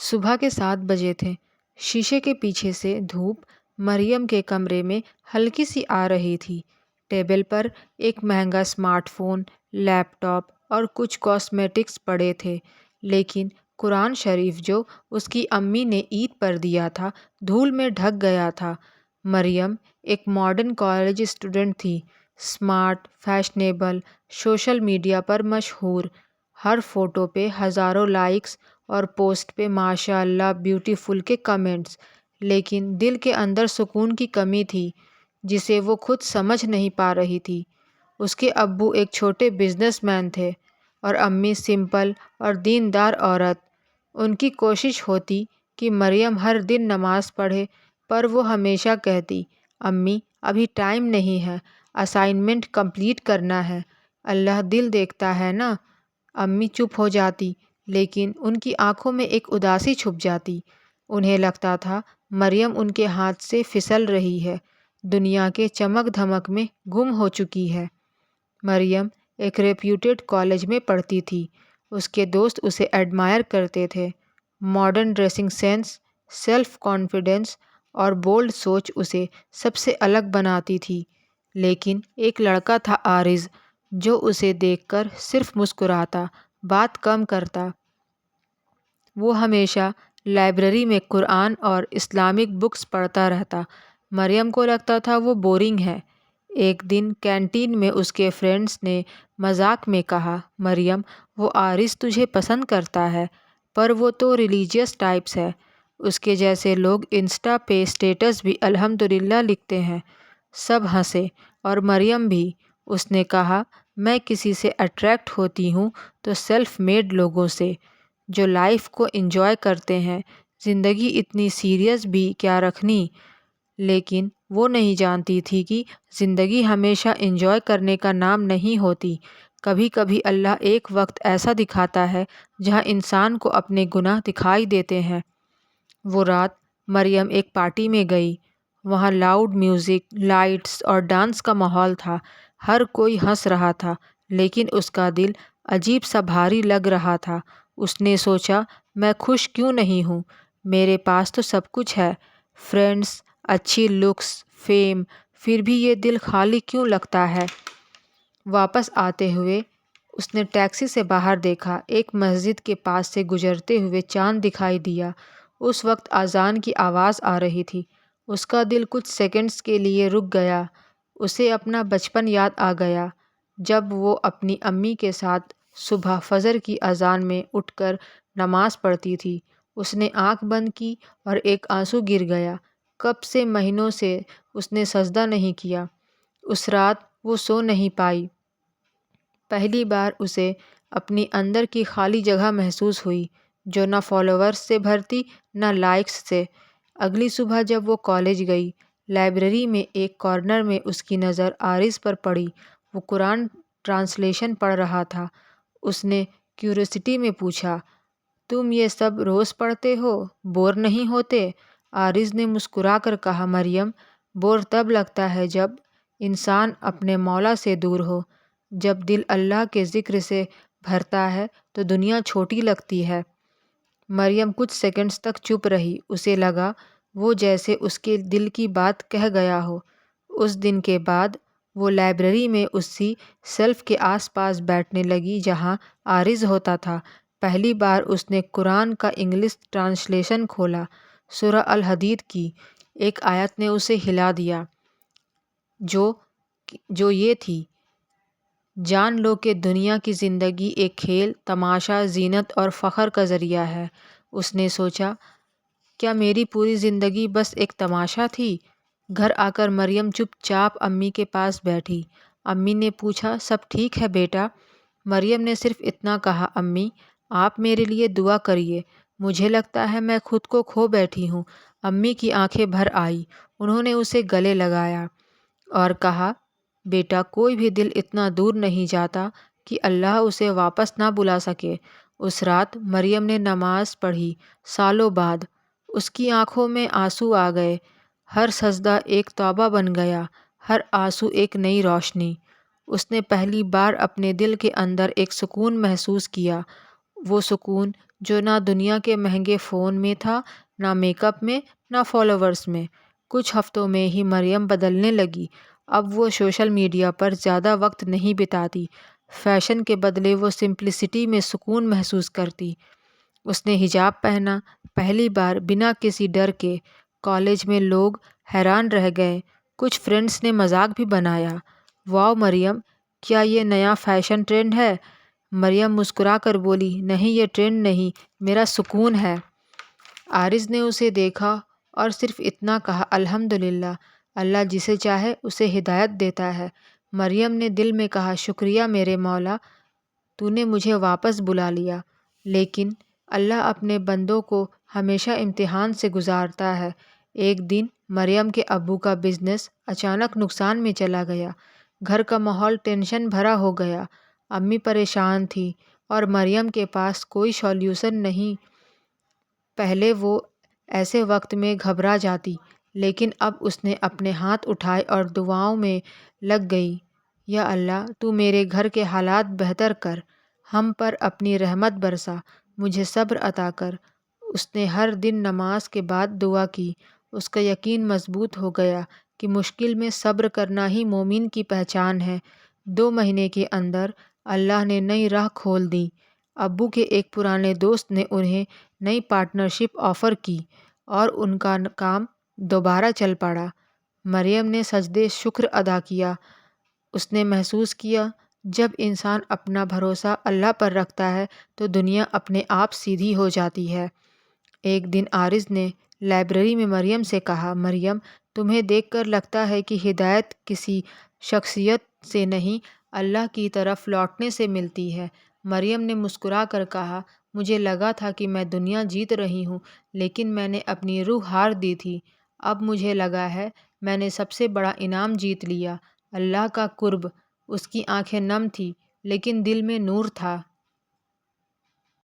صبح کے 7 بجے تھے۔ شیشے کے پیچھے سے دھوپ مریم کے کمرے میں ہلکی سی آ رہی تھی۔ ٹیبل پر ایک مہنگا اسمارٹ فون، لیپ ٹاپ اور کچھ کاسمیٹکس پڑے تھے، لیکن قرآن شریف جو اس کی امی نے عید پر دیا تھا دھول میں ڈھک گیا تھا۔ مریم ایک ماڈرن کالج اسٹوڈنٹ تھی، اسمارٹ، فیشنیبل، سوشل میڈیا پر مشہور۔ ہر فوٹو پہ ہزاروں لائکس اور پوسٹ پہ ماشاء اللہ بیوٹیفل کے کمنٹس، لیکن دل کے اندر سکون کی کمی تھی جسے وہ خود سمجھ نہیں پا رہی تھی۔ اس کے ابو ایک چھوٹے بزنس مین تھے اور امی سمپل اور دیندار عورت۔ ان کی کوشش ہوتی کہ مریم ہر دن نماز پڑھے، پر وہ ہمیشہ کہتی، امی ابھی ٹائم نہیں ہے، اسائنمنٹ کمپلیٹ کرنا ہے۔ اللہ دل دیکھتا ہے نا۔ امی چپ ہو جاتی، لیکن ان کی آنکھوں میں ایک اداسی چھپ جاتی۔ انہیں لگتا تھا مریم ان کے ہاتھ سے پھسل رہی ہے، دنیا کے چمک دھمک میں گم ہو چکی ہے۔ مریم ایک ریپیوٹیڈ کالج میں پڑھتی تھی۔ اس کے دوست اسے ایڈمائر کرتے تھے۔ Modern dressing sense, self confidence اور بولڈ سوچ اسے سب سے الگ بناتی تھی۔ لیکن ایک لڑکا تھا عارض، جو اسے دیکھ کر صرف مسکراتا، بات کم کرتا۔ وہ ہمیشہ لائبریری میں قرآن اور اسلامک بکس پڑھتا رہتا۔ مریم کو لگتا تھا وہ بورنگ ہے۔ ایک دن کینٹین میں اس کے فرینڈس نے مذاق میں کہا، مریم وہ عارض تجھے پسند کرتا ہے، پر وہ تو ریلیجیس ٹائپس ہے۔ اس کے جیسے لوگ انسٹا پہ اسٹیٹس بھی الحمدللہ لکھتے ہیں۔ سب ہنسے اور مریم بھی۔ اس نے کہا، میں کسی سے اٹریکٹ ہوتی ہوں تو سیلف میڈ لوگوں سے، جو لائف کو انجوائے کرتے ہیں۔ زندگی اتنی سیریس بھی کیا رکھنی؟ لیکن وہ نہیں جانتی تھی کہ زندگی ہمیشہ انجوائے کرنے کا نام نہیں ہوتی۔ کبھی کبھی اللہ ایک وقت ایسا دکھاتا ہے جہاں انسان کو اپنے گناہ دکھائی دیتے ہیں۔ وہ رات مریم ایک پارٹی میں گئی۔ وہاں لاؤڈ میوزک، لائٹس اور ڈانس کا ماحول تھا۔ ہر کوئی ہنس رہا تھا، لیکن اس کا دل عجیب سا بھاری لگ رہا تھا۔ اس نے سوچا، میں خوش کیوں نہیں ہوں؟ میرے پاس تو سب کچھ ہے، فرینڈس، اچھی لکس، فیم، پھر بھی یہ دل خالی کیوں لگتا ہے؟ واپس آتے ہوئے اس نے ٹیکسی سے باہر دیکھا۔ ایک مسجد کے پاس سے گزرتے ہوئے چاند دکھائی دیا۔ اس وقت اذان کی آواز آ رہی تھی۔ اس کا دل کچھ سیکنڈز کے لیے رک گیا۔ اسے اپنا بچپن یاد آ گیا، جب وہ اپنی امی کے ساتھ صبح فجر کی اذان میں اٹھ کر نماز پڑھتی تھی۔ اس نے آنکھ بند کی اور ایک آنسو گر گیا۔ کب سے مہینوں سے اس نے سجدہ نہیں کیا۔ اس رات وہ سو نہیں پائی۔ پہلی بار اسے اپنی اندر کی خالی جگہ محسوس ہوئی، جو نہ فالوورز سے بھرتی نہ لائکس سے۔ اگلی صبح جب وہ کالج گئی، لائبریری میں ایک کارنر میں اس کی نظر عارض پر پڑی۔ وہ قرآن ٹرانسلیشن پڑھ رہا تھا۔ اس نے کیوریوسٹی میں پوچھا، تم یہ سب روز پڑھتے ہو، بور نہیں ہوتے؟ عارض نے مسکرا کر کہا، مریم بور تب لگتا ہے جب انسان اپنے مولا سے دور ہو۔ جب دل اللہ کے ذکر سے بھرتا ہے تو دنیا چھوٹی لگتی ہے۔ مریم کچھ سیکنڈز تک چپ رہی۔ اسے لگا وہ جیسے اس کے دل کی بات کہہ گیا ہو۔ اس دن کے بعد وہ لائبریری میں اسی شیلف کے آس پاس بیٹھنے لگی جہاں عارض ہوتا تھا۔ پہلی بار اس نے قرآن کا انگلش ٹرانسلیشن کھولا۔ سورہ الحدید کی ایک آیت نے اسے ہلا دیا، جو یہ تھی، جان لو کہ دنیا کی زندگی ایک کھیل، تماشا، زینت اور فخر کا ذریعہ ہے۔ اس نے سوچا، کیا میری پوری زندگی بس ایک تماشا تھی؟ گھر آ کر مریم چپ چاپ امی کے پاس بیٹھی۔ امی نے پوچھا، سب ٹھیک ہے بیٹا؟ مریم نے صرف اتنا کہا، امی آپ میرے لیے دعا کریے، مجھے لگتا ہے میں خود کو کھو بیٹھی ہوں۔ امی کی آنکھیں بھر آئیں۔ انہوں نے اسے گلے لگایا اور کہا، بیٹا کوئی بھی دل اتنا دور نہیں جاتا کہ اللہ اسے واپس نہ بلا سکے۔ اس رات مریم نے نماز پڑھی، سالوں بعد۔ اس کی آنکھوں میں آنسو آ گئے۔ ہر سجدہ ایک توبہ بن گیا، ہر آنسو ایک نئی روشنی۔ اس نے پہلی بار اپنے دل کے اندر ایک سکون محسوس کیا، وہ سکون جو نہ دنیا کے مہنگے فون میں تھا، نہ میک اپ میں، نہ فالوورز میں۔ کچھ ہفتوں میں ہی مریم بدلنے لگی۔ اب وہ سوشل میڈیا پر زیادہ وقت نہیں بتاتی۔ فیشن کے بدلے وہ سمپلسٹی میں سکون محسوس کرتی۔ اس نے حجاب پہنا، پہلی بار بنا کسی ڈر کے۔ کالج میں لوگ حیران رہ گئے۔ کچھ فرینڈس نے مذاق بھی بنایا، واؤ مریم، کیا یہ نیا فیشن ٹرینڈ ہے؟ مریم مسکرا کر بولی، نہیں یہ ٹرینڈ نہیں، میرا سکون ہے۔ عارض نے اسے دیکھا اور صرف اتنا کہا، الحمدللہ، اللہ جسے چاہے اسے ہدایت دیتا ہے۔ مریم نے دل میں کہا، شکریہ میرے مولا، تو نے مجھے واپس بلا لیا۔ لیکن اللہ اپنے بندوں کو ہمیشہ امتحان سے گزارتا ہے۔ ایک دن مریم کے ابو کا بزنس اچانک نقصان میں چلا گیا۔ گھر کا ماحول ٹینشن بھرا ہو گیا۔ امی پریشان تھی اور مریم کے پاس کوئی سولیوشن نہیں۔ پہلے وہ ایسے وقت میں گھبرا جاتی، لیکن اب اس نے اپنے ہاتھ اٹھائے اور دعاؤں میں لگ گئی، یا اللہ تو میرے گھر کے حالات بہتر کر، ہم پر اپنی رحمت برسا، مجھے صبر عطا کر۔ اس نے ہر دن نماز کے بعد دعا کی۔ اس کا یقین مضبوط ہو گیا کہ مشکل میں صبر کرنا ہی مومن کی پہچان ہے۔ 2 مہینے کے اندر اللہ نے نئی راہ کھول دی۔ ابو کے ایک پرانے دوست نے انہیں نئی پارٹنرشپ آفر کی اور ان کا کام دوبارہ چل پڑا۔ مریم نے سجدے شکر ادا کیا۔ اس نے محسوس کیا جب انسان اپنا بھروسہ اللہ پر رکھتا ہے تو دنیا اپنے آپ سیدھی ہو جاتی ہے۔ ایک دن عارض نے لائبریری میں مریم سے کہا، مریم، تمہیں دیکھ کر لگتا ہے کہ ہدایت کسی شخصیت سے نہیں، اللہ کی طرف لوٹنے سے ملتی ہے۔ مریم نے مسکرا کر کہا، مجھے لگا تھا کہ میں دنیا جیت رہی ہوں، لیکن میں نے اپنی روح ہار دی تھی۔ اب مجھے لگا ہے میں نے سب سے بڑا انعام جیت لیا، اللہ کا قرب۔ اس کی آنکھیں نم تھیں، لیکن دل میں نور تھا۔